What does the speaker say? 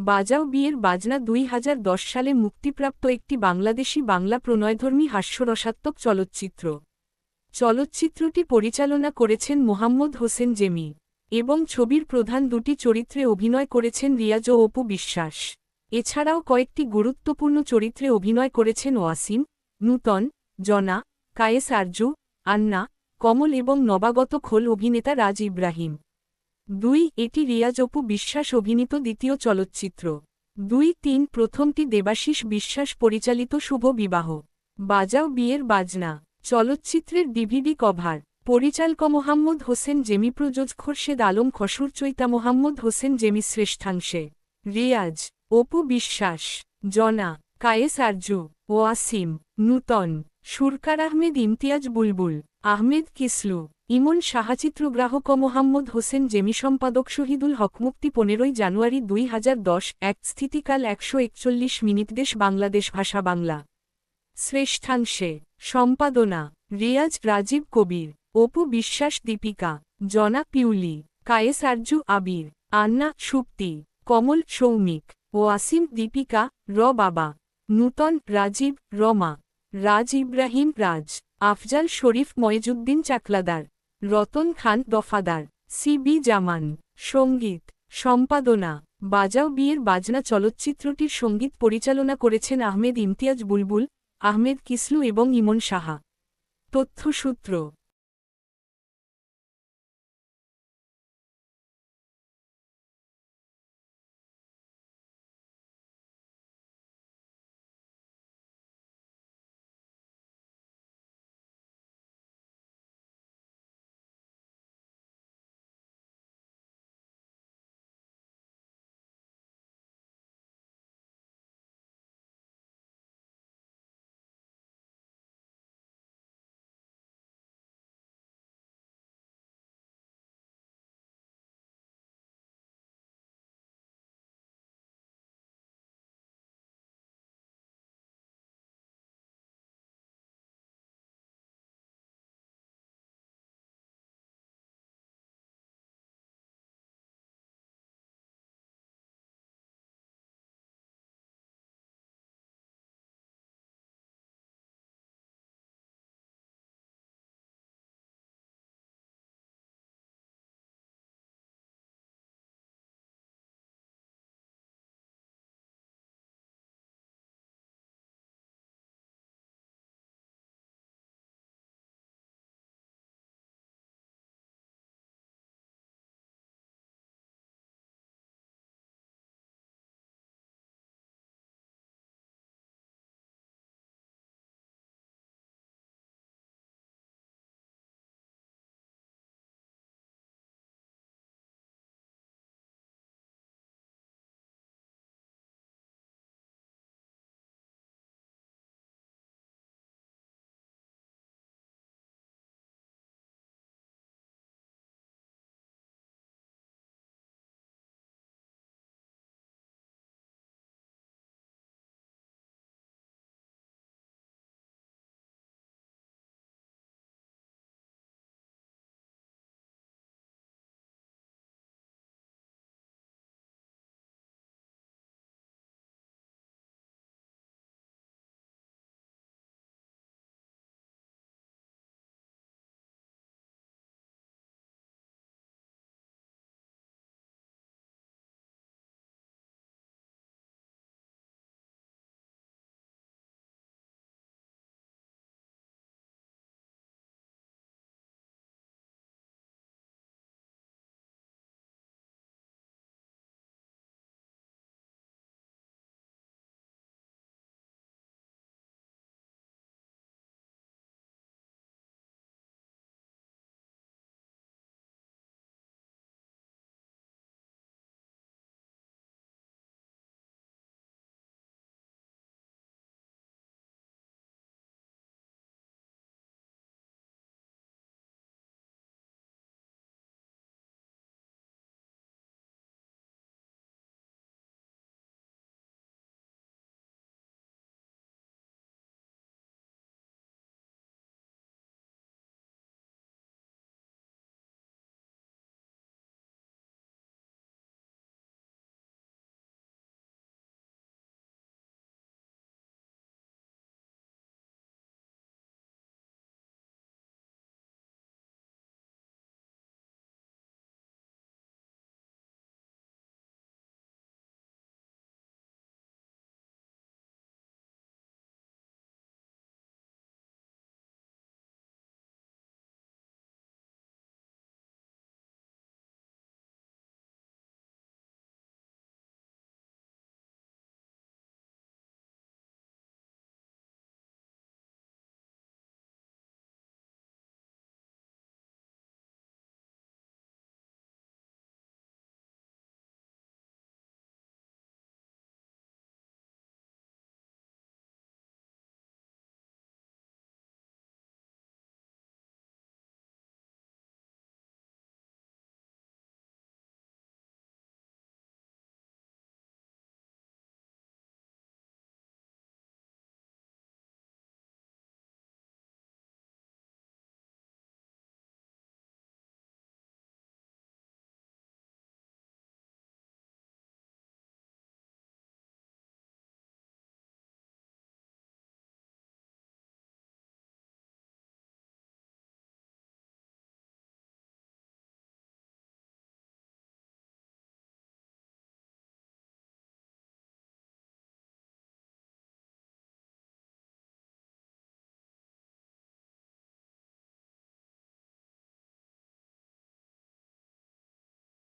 বাজাও বিয়ের বাজনা 2010 সালে মুক্তিপ্রাপ্ত একটি বাংলাদেশি বাংলা প্রণয়ধর্মী হাস্যরসাত্মক চলচ্চিত্র। চলচ্চিত্রটি পরিচালনা করেছেন মোহাম্মদ হোসেন জেমি এবং ছবির প্রধান দুটি চরিত্রে অভিনয় করেছেন রিয়াজ ও অপু বিশ্বাস। এছাড়াও কয়েকটি গুরুত্বপূর্ণ চরিত্রে অভিনয় করেছেন ওয়াসিম, নূতন, জনা, কায়েস আরজু, আন্না, কমল এবং নবাগত খোল অভিনেতা রাজ ইব্রাহিম। 2 এটি রিয়াজ অপু বিশ্বাস অভিনীত দ্বিতীয় চলচ্চিত্র। 2-3 প্রথমটি দেবাশিস বিশ্বাস পরিচালিত শুভ বিবাহ। বাজাও বিয়ের বাজনা চলচ্চিত্রের ডিভিডি কভার পরিচালক মোহাম্মদ হোসেন জেমি, প্রযোজক খোরশেদ আলম খসুর, চৈতা মোহাম্মদ হোসেন জেমি শ্রেষ্ঠাংশে রিয়াজ, অপু বিশ্বাস, জনা, কায়েস আরজু, ওয়াসিম, নূতন, সুরকার আহমেদ ইমতিয়াজ বুলবুল, আহমেদ কিসলু, ইমন সাহা, চিত্রগ্রাহক মোহাম্মদ হোসেন জেমি, সম্পাদক শহীদুল হক। মুক্তি 15 জানুয়ারি 2010। স্থিতিকাল 141 মিনিট। দেশ বাংলাদেশ, ভাষা বাংলা। শ্রেষ্ঠাংশে সম্পাদনা রিয়াজ রাজীব কবির, অপু বিশ্বাস দীপিকা, জনা পিউলি, কায়েস আরজু আবির, আন্না সুপ্তি, কমল সৌমিক, ওয়াসিম দীপিকা, বাবা, নূতন রাজীব রমা, রাজ ইব্রাহিম রাজ, আফজাল শরীফ ময়েজুদ্দিন চাকলাদার, রতন খান দফাদার, সিবি জামান। সঙ্গীত সম্পাদনা বাজাও বিয়ের বাজনা চলচ্চিত্রটির সঙ্গীত পরিচালনা করেছেন আহমেদ ইমতিয়াজ বুলবুল, আহমেদ কিসলু এবং ইমন সাহা। তথ্যসূত্র।